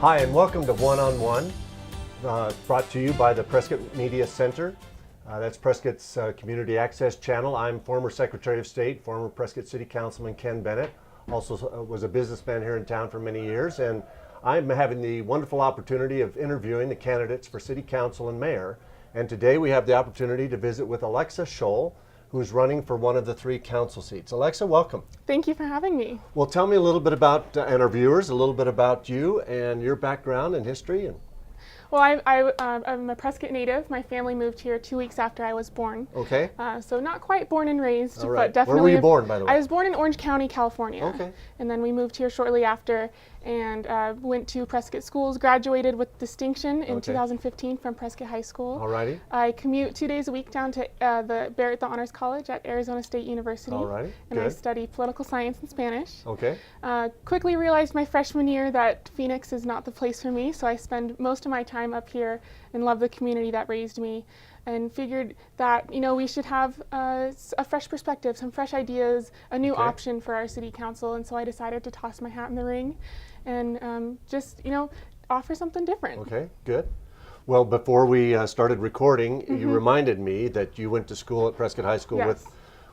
Hi, and welcome to One on One, brought to you by the Prescott Media Center. That's Prescott's community access channel. I'm former Secretary of State, former Prescott City Councilman Ken Bennett, also was a businessman here in town for many years, and I'm having the wonderful opportunity of interviewing the candidates for City Council and Mayor. And today we have the opportunity to visit with Alexa Scholl, who's running for one of the 3 council seats. Alexa, welcome. Thank you for having me. Well, tell me a little bit about, and our viewers, a little bit about you and your background and history. Well, I'm a Prescott native. My family moved here 2 weeks after I was born. Okay. So not quite born and raised, All right. but definitely. Where were you born, by the way? I was born in Orange County, California. Okay. And then we moved here shortly after and went to Prescott schools, graduated with distinction in 2015 from Prescott High School. Alrighty. I commute 2 days a week down to the Barrett the Honors College at Arizona State University. Alrighty. And I study political science and Spanish. Okay. Quickly realized my freshman year that Phoenix is not the place for me, so I spend most of my time up here and love the community that raised me, and figured that we should have a fresh perspective, some fresh ideas, a new option for our city council. And so I decided to toss my hat in the ring and just offer something different. Okay, good. Well, before we started recording, you reminded me that you went to school at Prescott High School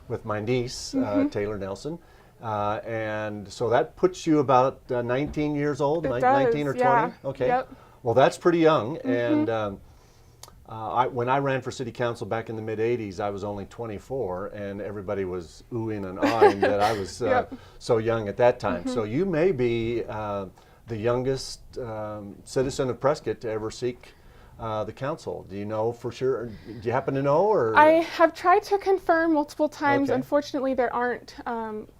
with my niece, Taylor Nelson. And so that puts you about 19 years old, 19 or 20? Yeah. Okay. Yep. Well, that's pretty young. And when I ran for city council back in the mid-'80s, I was only 24, and everybody was oohing and ahhing that I was so young at that time. So you may be the youngest citizen of Prescott to ever seek the council. Do you know for sure? Do you happen to know? Or I have tried to confirm multiple times. Okay. Unfortunately, there aren't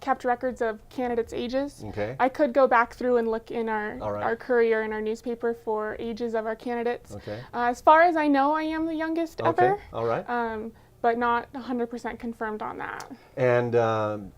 kept records of candidates' ages. Okay. I could go back through and look in our right. courier and our newspaper for ages of our candidates. Okay. As far as I know, I am the youngest ever. Okay. All right. But not 100% confirmed on that. And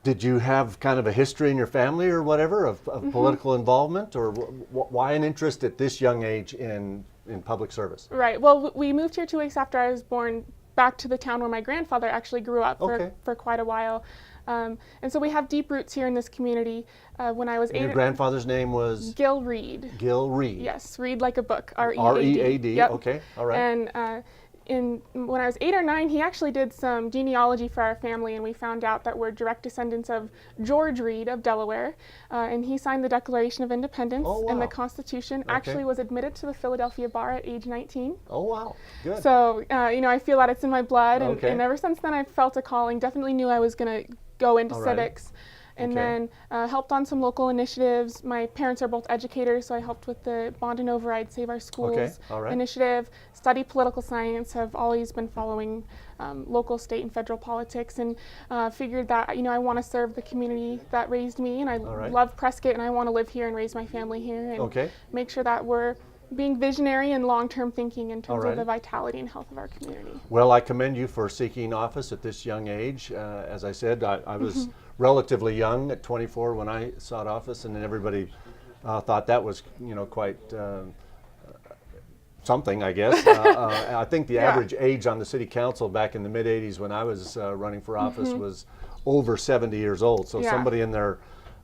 did you have kind of a history in your family or whatever of political involvement, or why an interest at this young age in public service? Right. Well, we moved here 2 weeks after I was born, back to the town where my grandfather actually grew up for quite a while. And so we have deep roots here in this community. When I was 8, your grandfather's name was? Gil Reed. Gil Reed. Yes, read like a book, R-E-A-D. R-E-A-D, Yep. okay, all right. And when I was 8 or 9, he actually did some genealogy for our family, and we found out that we're direct descendants of George Reed of Delaware, and he signed the Declaration of Independence and the Constitution. Actually was admitted to the Philadelphia bar at age 19. Oh wow, good. So I feel that it's in my blood, and ever since then I've felt a calling. Definitely knew I was going to go into civics. And then helped on some local initiatives. My parents are both educators, so I helped with the Bond and Override Save Our Schools initiative. Studied political science, have always been following local, state, and federal politics, and figured that I want to serve the community that raised me, and I love Prescott, and I want to live here and raise my family here, and make sure that we're being visionary and long-term thinking in terms of the vitality and health of our community. Well, I commend you for seeking office at this young age. As I said, I was relatively young at 24 when I sought office, and then everybody thought that was quite something, I guess. I think the average age on the city council back in the mid-'80s when I was running for office was over 70 years old. So somebody in their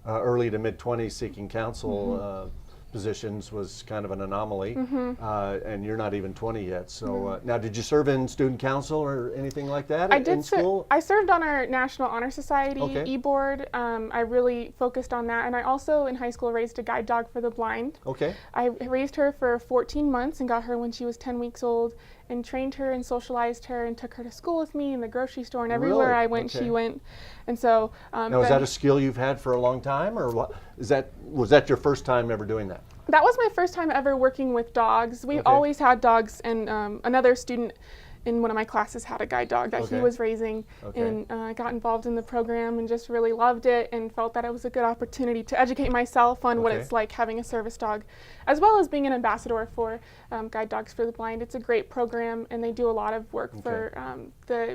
early to mid-20s seeking council positions was kind of an anomaly, and you're not even 20 yet. So now, did you serve in student council or anything like that in school? I served on our National Honor Society e-board. I really focused on that, and I also in high school raised a guide dog for the blind. Okay. I raised her for 14 months and got her when she was 10 weeks old, and trained her and socialized her and took her to school with me in the grocery store, and everywhere I went, she went. And so now, is that a skill you've had for a long time, or what? Was that your first time ever doing that? That was my first time ever working with dogs. We always had dogs, and another student in one of my classes had a guide dog that he was raising, and I got involved in the program and just really loved it, and felt that it was a good opportunity to educate myself on what it's like having a service dog, as well as being an ambassador for Guide Dogs for the Blind. It's a great program, and they do a lot of work for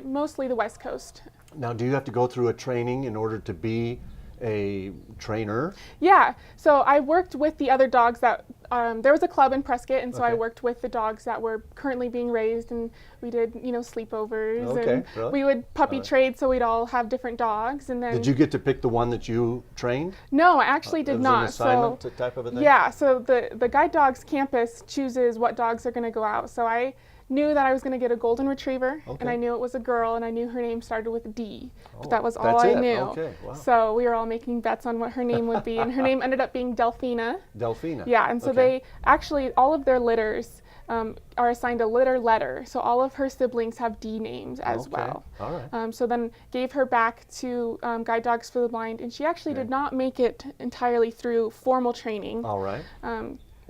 mostly the West Coast. Now, do you have to go through a training in order to be a trainer? Yeah, so I worked with the other dogs that there was a club in Prescott, and so I Okay. worked with the dogs that were currently being raised, and we did, sleepovers, Okay, and really? we would puppy All right. trade, so we'd all have different dogs, and then. Did you get to pick the one that you trained? No, I actually It did was not. an assignment type of a thing? Yeah, so the Guide Dogs campus chooses what dogs are going to go out. So I knew that I was going to get a golden retriever, and Okay. I knew it was a girl, and I knew her name started with D. But Oh, that was all that's I it. knew. Okay, wow. So we were all making bets on what her name would be, and her name ended up being Delphina. Delphina. Yeah, and so Okay. they actually, all of their litters are assigned a litter letter. So all of her siblings have D names as Okay. well. All right. So then gave her back to Guide Dogs for the Blind, and she actually Okay. did not make it entirely through formal training. All right.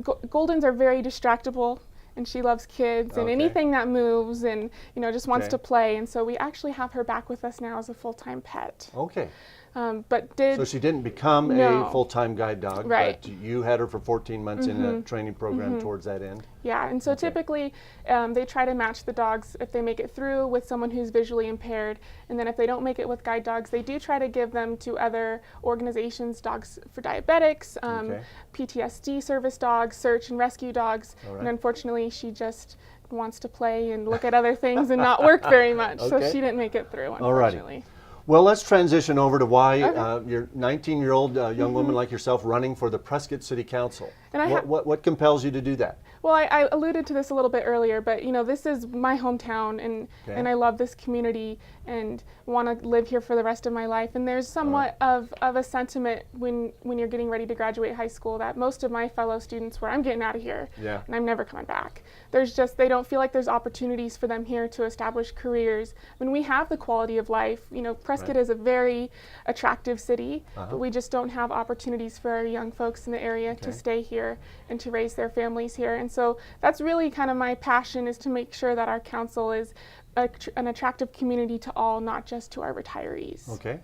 Goldens are very distractible, and she loves kids and Okay. anything that moves, and just wants Okay. to play. And so we actually have her back with us now as a full-time pet. Okay. But did So she didn't become No. a full-time guide dog, Right. but you had her for 14 months in a training program towards that end. Yeah, and so Okay. typically they try to match the dogs if they make it through with someone who's visually impaired, and then if they don't make it with guide dogs, they do try to give them to other organizations, Dogs for Diabetics, Okay. PTSD service dogs, search and rescue dogs, All right. and unfortunately she just wants to play and look at other things and not work very much, so Okay. she didn't make it through, All righty. unfortunately. Well, let's transition over to why Okay. you're 19-year-old young woman like yourself running for the Prescott City Council. And I What compels you to do that? Well, I alluded to this a little bit earlier, but this is my hometown, and Okay. and I love this community and want to live here for the rest of my life. And there's somewhat of a sentiment when you're getting ready to graduate high school that most of my fellow students were, I'm getting out of here, Yeah. and I'm never coming back. They don't feel like there's opportunities for them here to establish careers. When we have the quality of life, Prescott Right. is a very attractive city, Uh-huh. but we just don't have opportunities for our young folks in the area to Okay. stay here and to raise their families here. And so that's really kind of my passion, is to make sure that our council is an attractive community to all, not just to our retirees. Okay.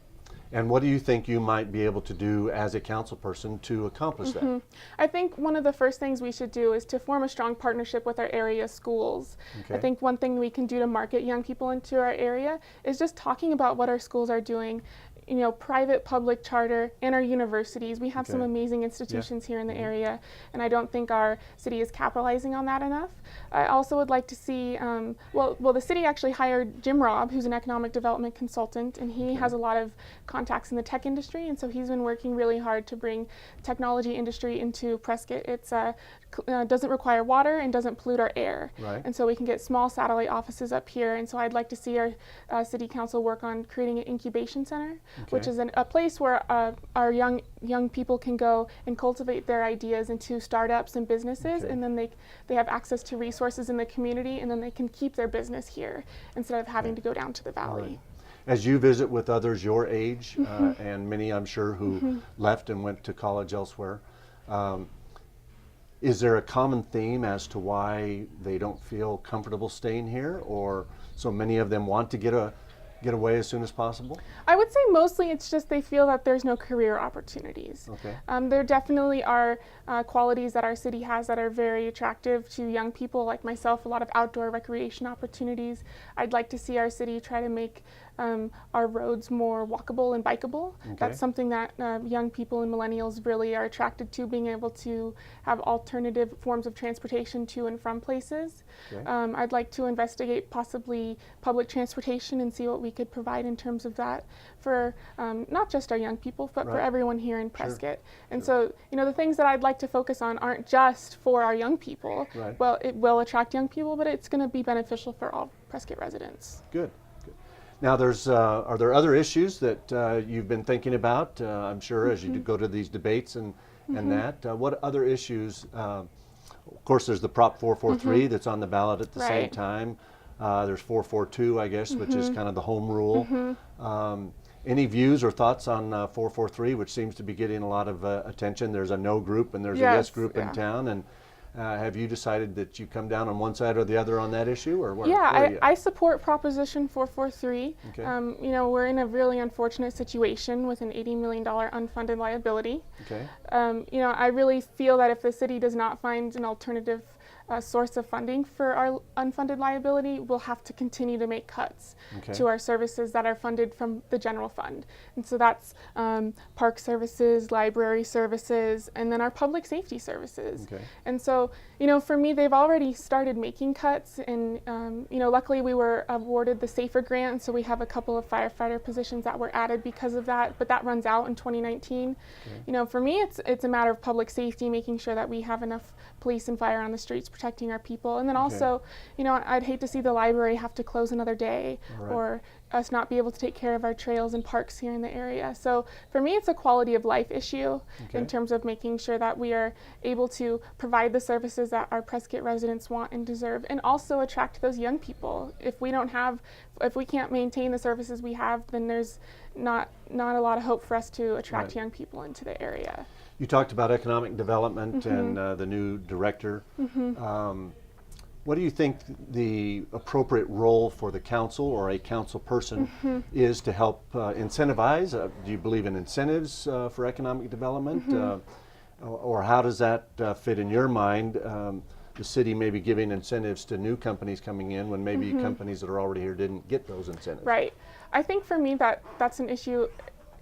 And what do you think you might be able to do as a council person to accomplish that? I think one of the first things we should do is to form a strong partnership with our area schools. Okay. I think one thing we can do to market young people into our area is just talking about what our schools are doing. Private, public, charter, and our universities. We have some Okay. amazing institutions here in the area, and I don't think our city is capitalizing on that enough. I also would like to see, the city actually hired Jim Robb, who's an economic development consultant, and he has a lot of contacts in the tech industry, and so he's been working really hard to bring technology industry into Prescott. It's doesn't require water and doesn't pollute our air. Right. And so we can get small satellite offices up here, and so I'd like to see our city council work on creating an incubation center, which Okay. is a place where our young people can go and cultivate their ideas into startups and businesses, Okay. and then they have access to resources in the community, and then they can keep their business here instead of having to go down to the valley. Right. As you visit with others your age, and many I'm sure who left and went to college elsewhere, is there a common theme as to why they don't feel comfortable staying here, or so many of them want to get away as soon as possible? I would say mostly it's just they feel that there's no career opportunities. Okay. There definitely are qualities that our city has that are very attractive to young people like myself, a lot of outdoor recreation opportunities. I'd like to see our city try to make our roads more walkable and bikeable. Okay. That's something that young people and millennials really are attracted to, being able to have alternative forms of transportation to and from places. Okay. I'd like to investigate possibly public transportation and see what we could provide in terms of that for not just our young people, but for Right. everyone here in Prescott. And so, the things that I'd like to focus on aren't just for our young people. Right. Well, it will attract young people, but it's going to be beneficial for all Prescott residents. Good. Good. Now, are there other issues that you've been thinking about? I'm sure as you go to these debates and that. What other issues? Of course, there's the Prop 443 that's on the ballot at the same Right. time. There's 442, I guess, which is kind of the home rule. Any views or thoughts on 443, which seems to be getting a lot of attention? There's a no group and there's a yes group in town. And have you decided that you come down on one side or the other on that issue, or where? Yeah, where are you at? I support Proposition 443. Okay. We're in a really unfortunate situation with an $80 million unfunded liability. Okay. I really feel that if the city does not find an alternative source of funding for our unfunded liability, we'll have to continue to make cuts to our services that are funded from the general fund. And so that's park services, library services, and then our public safety services. And so, for me, they've already started making cuts, and luckily we were awarded the SAFER grant, so we have a couple of firefighter positions that were added because of that, but that runs out in 2019. For me, it's a matter of public safety, making sure that we have enough police and fire on the streets protecting our people. And then also, I'd hate to see the library have to close another day, or us not be able to take care of our trails and parks here in the area. So for me, it's a quality of life issue in terms of making sure that we are able to provide the services that our Prescott residents want and deserve, and also attract those young people. If we can't maintain the services we have, then there's not a lot of hope for us to attract young people into the area. You talked about economic development and the new director. What do you think the appropriate role for the council or a council person is to help incentivize? Do you believe in incentives for economic development? Or how does that fit in your mind? The city may be giving incentives to new companies coming in when maybe companies that are already here didn't get those incentives. Right. I think for me that's an issue,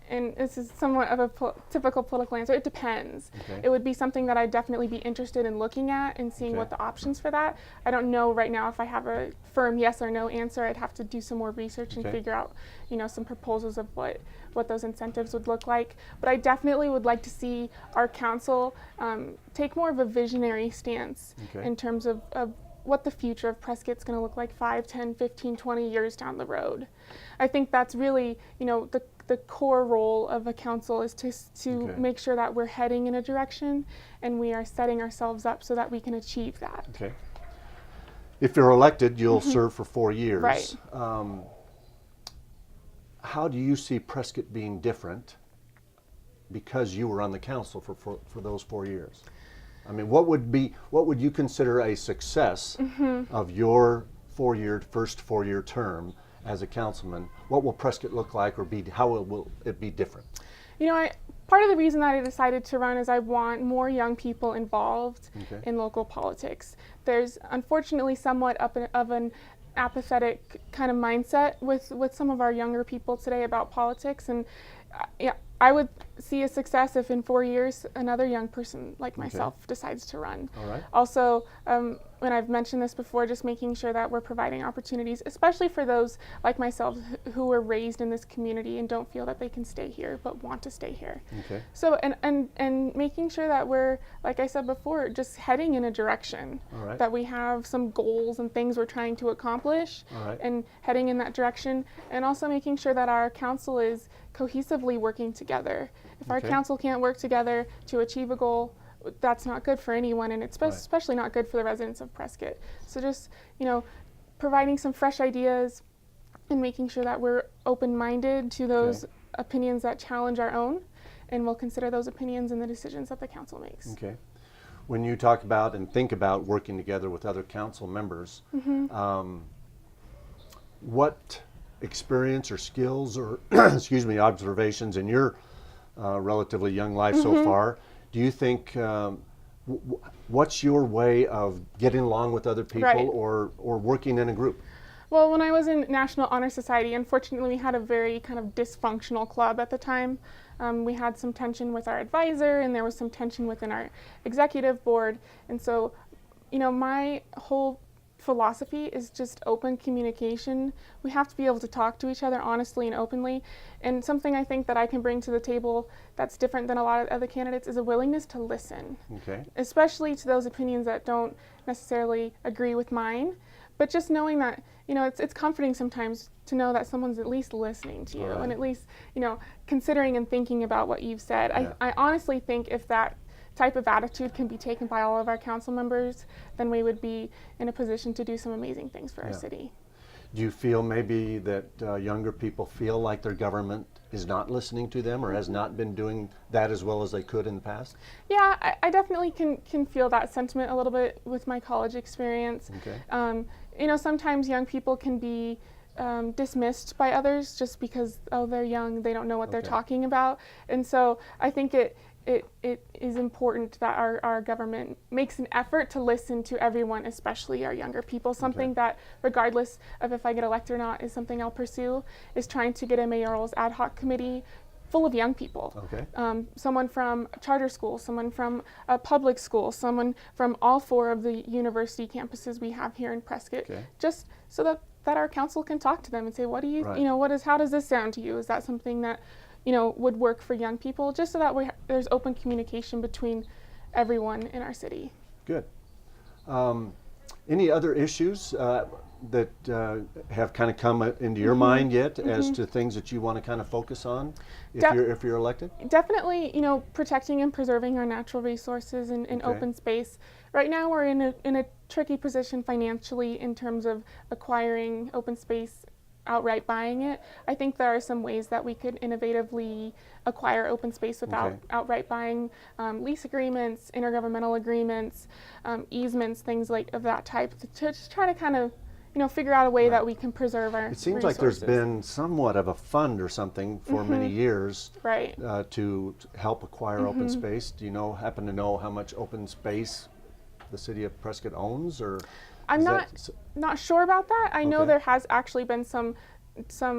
and this is somewhat of a typical political answer. It depends. It would be something that I'd definitely be interested in looking at and seeing what the options for that. I don't know right now if I have a firm yes or no answer. I'd have to do some more research and figure out, some proposals of what those incentives would look like. But I definitely would like to see our council take more of a visionary stance in terms of what the future of Prescott's going to look like 5, 10, 15, 20 years down the road. I think that's really, the core role of a council is to make sure that we're heading in a direction and we are setting ourselves up so that we can achieve that. If you're elected, you'll serve for 4 years. Right. How do you see Prescott being different because you were on the council for those 4 years? I mean, what would you consider a success of your first 4-year term as a councilman? What will Prescott look like, or how will it be different? Part of the reason that I decided to run is I want more young people involved in local politics. There's unfortunately somewhat of an apathetic kind of mindset with some of our younger people today about politics, and I would see a success if in 4 years another young person like myself decides to run. Also, when I've mentioned this before, just making sure that we're providing opportunities, especially for those like myself who were raised in this community and don't feel that they can stay here but want to stay here. So and making sure that we're, like I said before, just heading in a direction, that we have some goals and things we're trying to accomplish and heading in that direction, and also making sure that our council is cohesively working together. If our council can't work together to achieve a goal, that's not good for anyone, and it's especially not good for the residents of Prescott. So just, providing some fresh ideas and making sure that we're open-minded to those opinions that challenge our own, and we'll consider those opinions in the decisions that the council makes. When you talk about and think about working together with other council members, what experience or skills or observations in your relatively young life so far do you think, what's your way of getting along with other people or working in a group? Well, when I was in National Honor Society, unfortunately we had a very kind of dysfunctional club at the time. We had some tension with our advisor, and there was some tension within our executive board, and so my whole philosophy is just open communication. We have to be able to talk to each other honestly and openly, and something I think that I can bring to the table that's different than a lot of other candidates is a willingness to listen, especially to those opinions that don't necessarily agree with mine, but just knowing that it's comforting sometimes to know that someone's at least listening to you and at least considering and thinking about what you've said. I honestly think if that type of attitude can be taken by all of our council members, then we would be in a position to do some amazing things for our city. Do you feel maybe that younger people feel like their government is not listening to them or has not been doing that as well as they could in the past? Yeah, I definitely can feel that sentiment a little bit with my college experience. Sometimes young people can be dismissed by others just because, they're young, they don't know what they're talking about. And so I think it is important that our government makes an effort to listen to everyone, especially our younger people. Something that, regardless of if I get elected or not, is something I'll pursue, is trying to get a mayoral's ad hoc committee full of young people. Someone from a charter school, someone from a public school, someone from all 4 of the university campuses we have here in Prescott, just so that our council can talk to them and say, what do you, how does this sound to you? Is that something that, would work for young people? Just so that there's open communication between everyone in our city. Good. Any other issues that have kind of come into your mind yet as to things that you want to kind of focus on if you're elected? Definitely, protecting and preserving our natural resources and open space. Right now we're in a tricky position financially in terms of acquiring open space, outright buying it. I think there are some ways that we could innovatively acquire open space without outright buying, lease agreements, intergovernmental agreements, easements, things of that type, to just try to kind of figure out a way that we can preserve our It seems resources. like there's been somewhat of a fund or something for many years to help acquire open space. Do you happen to know how much open space the city of Prescott owns? Or I'm not sure about that. I know there has actually been some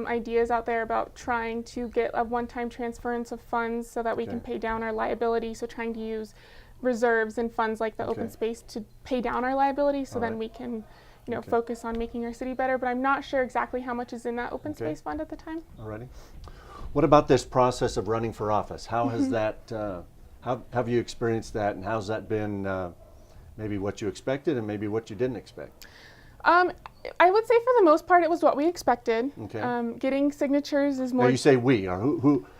ideas out there about trying to get a one-time transference of funds so that we can pay down our liability. So trying to use reserves and funds like the open space to pay down our liability, so then we can focus on making our city better, but I'm not sure exactly how much is in that open space fund at the time. Alrighty. What about this process of running for office? How has that, how have you experienced that, and how's that been maybe what you expected and maybe what you didn't expect? I would say for the most part it was what we expected. Getting signatures is more... Now you say we, or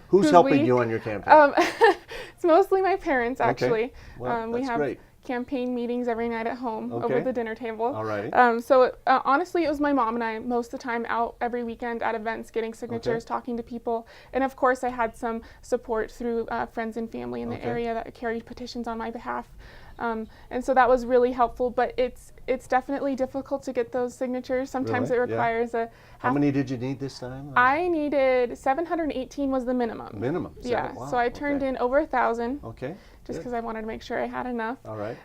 who's helping you on your campaign? It's mostly my parents, actually. Well, we have great. Campaign meetings every night at home over the dinner table. All right. So honestly, it was my mom and I most of the time out every weekend at events, getting signatures, talking to people, and of course I had some support through friends and family in the area that carried petitions on my behalf. And so that was really helpful, but it's definitely difficult to get those signatures. Sometimes it requires a... How many did you need this time? I needed 718 was the minimum. Minimum? Yeah, so I turned in over 1,000. Okay. Just because I wanted to make sure I had enough. All right.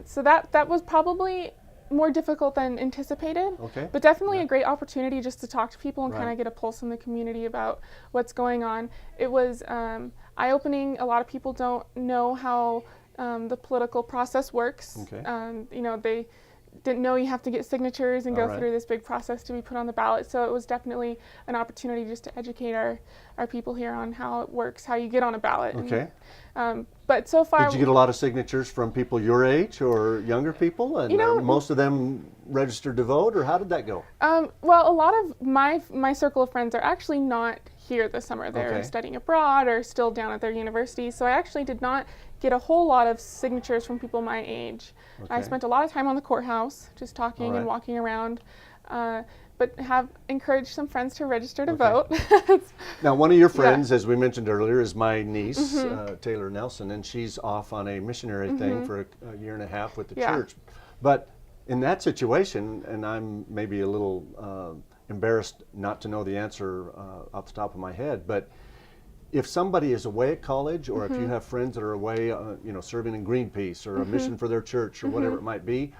So that was probably more difficult than anticipated, but definitely a great opportunity just to talk to people and kind of get a pulse in the community about what's going on. It was eye-opening. A lot of people don't know how the political process works. They didn't know you have to get signatures and go through this big process to be put on the ballot. So it was definitely an opportunity just to educate our people here on how it works, how you get on a ballot. But so far... Did you get a lot of signatures from people your age or younger people? And most of them registered to vote, or how did that go? Well, a lot of my circle of friends are actually not here this summer. They're studying abroad or still down at their university. So I actually did not get a whole lot of signatures from people my age. I spent a lot of time on the courthouse just talking and walking around, but have encouraged some friends to register to vote. Now, one of your friends, as we mentioned earlier, is my niece, Taylor Nelson, and she's off on a missionary thing for a year and a half with the church. But in that situation, and I'm maybe a little embarrassed not to know the answer off the top of my head, but if somebody is away at college, or if you have friends that are away, serving in Greenpeace or a mission for their church or whatever it might be,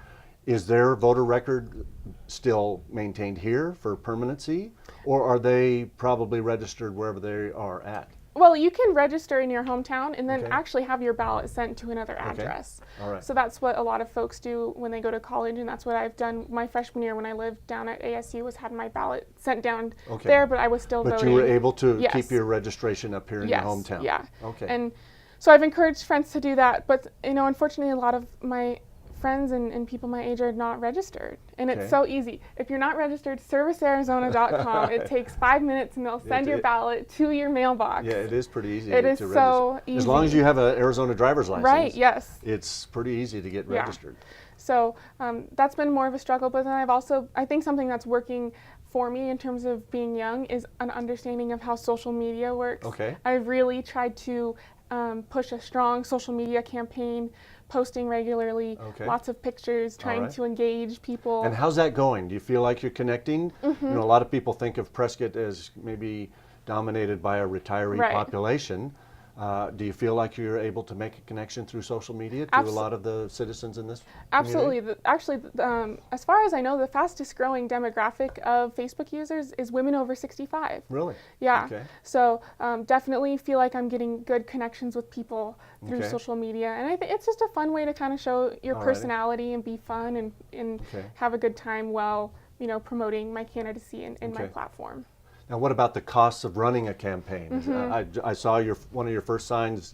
is their voter record still maintained here for permanency, or are they probably registered wherever they are at? Well, you can register in your hometown and then actually have your ballot sent to another address. All right. So that's what a lot of folks do when they go to college, and that's what I've done my freshman year when I lived down at ASU, was had my ballot sent down there, but I was still voting. But you were able to keep your registration up here in your hometown? Yeah. Okay. And so I've encouraged friends to do that, but unfortunately a lot of my friends and people my age are not registered. And it's so easy. If you're not registered, servicearizona.com. It takes 5 minutes and they'll send your ballot to your mailbox. Yeah, it is pretty easy to register. It is so easy. As long as you have an Arizona driver's license. Right, yes. It's pretty easy to get registered. So that's been more of a struggle, but then I think something that's working for me in terms of being young is an understanding of how social media works. I've really tried to push a strong social media campaign, posting regularly, lots of pictures, trying to engage people. And how's that going? Do you feel like you're connecting? A lot of people think of Prescott as maybe dominated by a retiree population, Do you feel like you're able to make a connection through social media to a lot of the citizens in this Absolutely. community? Actually, as far as I know, the fastest growing demographic of Facebook users is women over 65. Really? Yeah. Okay. So definitely feel like I'm getting good connections with people through social media. And I think it's just a fun way to kind of show your personality and be fun and have a good time while, promoting my candidacy in my platform. Now, what about the costs of running a campaign? I saw one of your first signs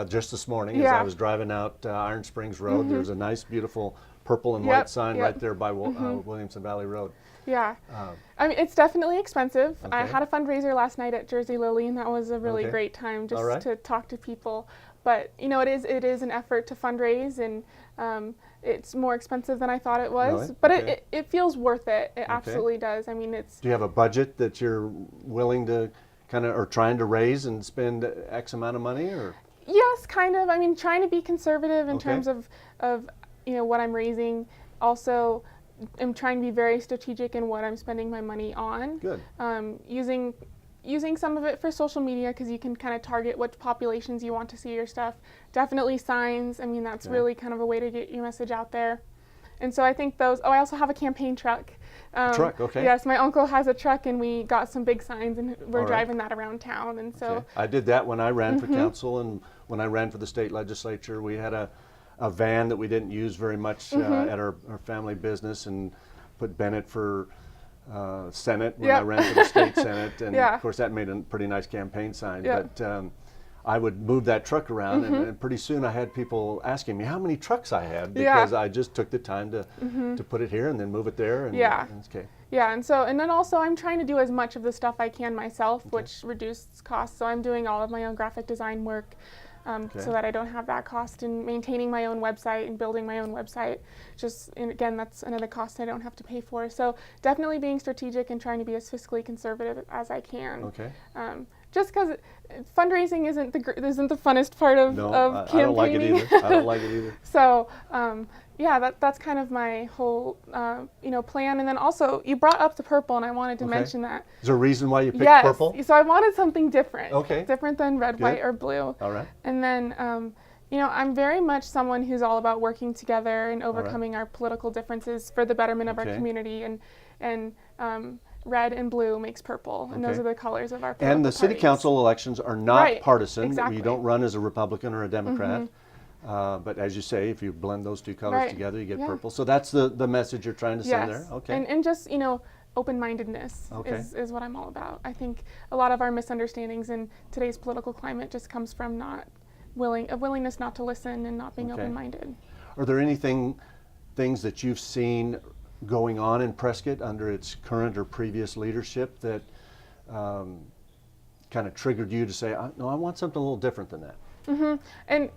just this morning as I was driving out Iron Springs Road. There's a nice, beautiful purple and white sign right there by Williamson Valley Road. Yeah. I mean, it's definitely expensive. Okay. I had a fundraiser last night at Jersey Lily, and that was a really great time just to talk to people. But, it is an effort to fundraise, and it's more expensive than I thought it was. Really? But it feels worth it. It absolutely does. I mean, it's... Do you have a budget that you're willing to or trying to raise and spend X amount of money, or? Yes, kind of. I mean, trying to be conservative in terms of what I'm raising. Also, I'm trying to be very strategic in what I'm spending my money on. Good. Using some of it for social media, because you can kind of target what populations you want to see your stuff. Definitely signs. I mean, that's really kind of a way to get your message out there. And so I think those. Oh, I also have a campaign truck. Truck, okay. Yes, my uncle has a truck, and we got some big signs, and we're driving that around town. And so I did that when I ran for council, and when I ran for the state legislature. We had a van that we didn't use very much at our family business, and put Bennett for Senate when I ran for the state Senate, and of course that made a pretty nice campaign sign. But I would move that truck around, and pretty soon I had people asking me how many trucks I had, because I just took the time to put it here and then move it there. And, and then also I'm trying to do as much of the stuff I can myself, which reduces costs. So I'm doing all of my own graphic design work. So that I don't have that cost, in maintaining my own website and building my own website. And again, that's another cost I don't have to pay for. So definitely being strategic and trying to be as fiscally conservative as I can. Okay. Just because fundraising isn't the funnest part of campaigning. I don't like it either. I don't like it either. So that's kind of my whole plan. And then also, you brought up the purple, and I wanted to mention that. Is there a reason why you picked purple? Yes. So I wanted something different. Okay. Different than red, white, or blue. All right. And then I'm very much someone who's all about working together and overcoming our political differences for the betterment of our community. And red and blue makes purple, and those are the colors of our political And the city parties. council elections are not partisan. Exactly. You don't run as a Republican or a Democrat. But as you say, if you blend those two colors together, you get purple. So that's the message you're trying to send there? Okay. And just, open-mindedness is what I'm all about. I think a lot of our misunderstandings in today's political climate just comes from a willingness not to listen and not being open-minded. Are there things that you've seen going on in Prescott under its current or previous leadership that kind of triggered you to say, no, I want something a little different than that? And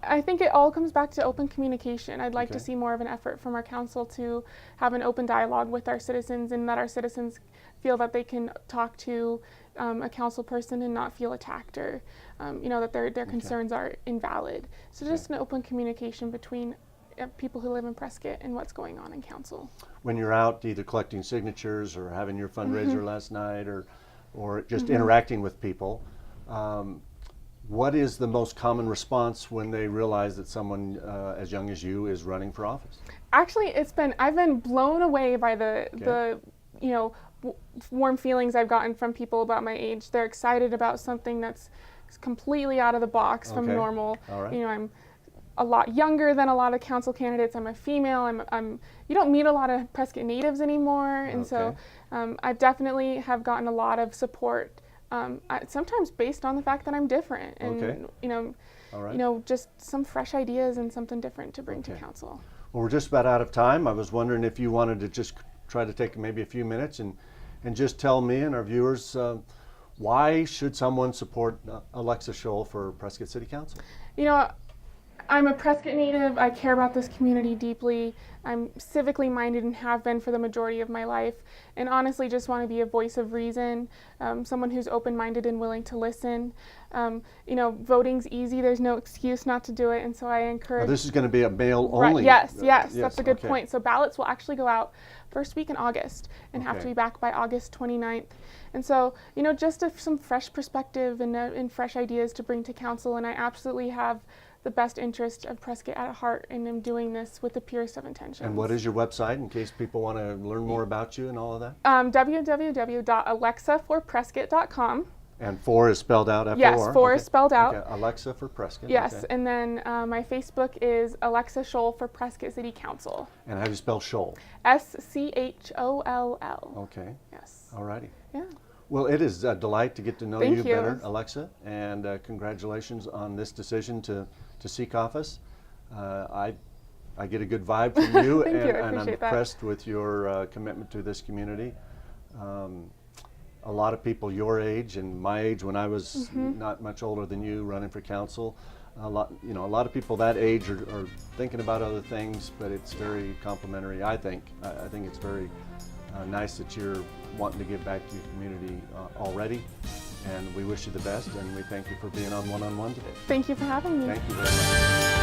I think it all comes back to open communication. I'd like to see more of an effort from our council to have an open dialogue with our citizens, and that our citizens feel that they can talk to a council person and not feel attacked, or that their concerns are invalid. So just an open communication between people who live in Prescott and what's going on in council. When you're out either collecting signatures or having your fundraiser last night, or just interacting with people, what is the most common response when they realize that someone as young as you is running for office? Actually, I've been blown away by the warm feelings I've gotten from people about my age. They're excited about something that's completely out of the box from normal. All right. I'm a lot younger than a lot of council candidates. I'm a female. You don't meet a lot of Prescott natives anymore, and so I definitely have gotten a lot of support. Sometimes based on the fact that I'm different, and just some fresh ideas and something different to bring to council. Well, we're just about out of time. I was wondering if you wanted to just try to take maybe a few minutes and just tell me and our viewers why should someone support Alexa Scholl for Prescott City Council? I'm a Prescott native. I care about this community deeply. I'm civically minded and have been for the majority of my life, and honestly just want to be a voice of reason, someone who's open-minded and willing to listen. Voting's easy. There's no excuse not to do it, and so I encourage... Now, this is going to be a mail only. Yes, that's a good point. So ballots will actually go out first week in August and have to be back by August 29th. And so, just some fresh perspective and fresh ideas to bring to council, and I absolutely have the best interest of Prescott at heart, and am doing this with the purest of intentions. And what is your website in case people want to learn more about you and all of that? www.alexaforprescott.com. And 4 is spelled out F-O-R? Yes, 4 is spelled out. Okay. Alexa for Prescott. Yes, okay. and then my Facebook is Alexa Scholl for Prescott City Council. And how do you spell Scholl? S-C-H-O-L-L. Okay. Yes. All righty. Yeah. Well, it is a delight to get to know Thank you you better, Alexa, and congratulations on this decision to seek office. I get a good vibe from you, Thank you. I and I'm appreciate that. impressed with your commitment to this community. A lot of people your age and my age, when I was not much older than you, running for council, a lot of people that age are thinking about other things, but it's very complimentary. I think it's very nice that you're wanting to give back to your community already, and we wish you the best, and we thank you for being on One-on-One today. Thank you for having me. Thank you very much.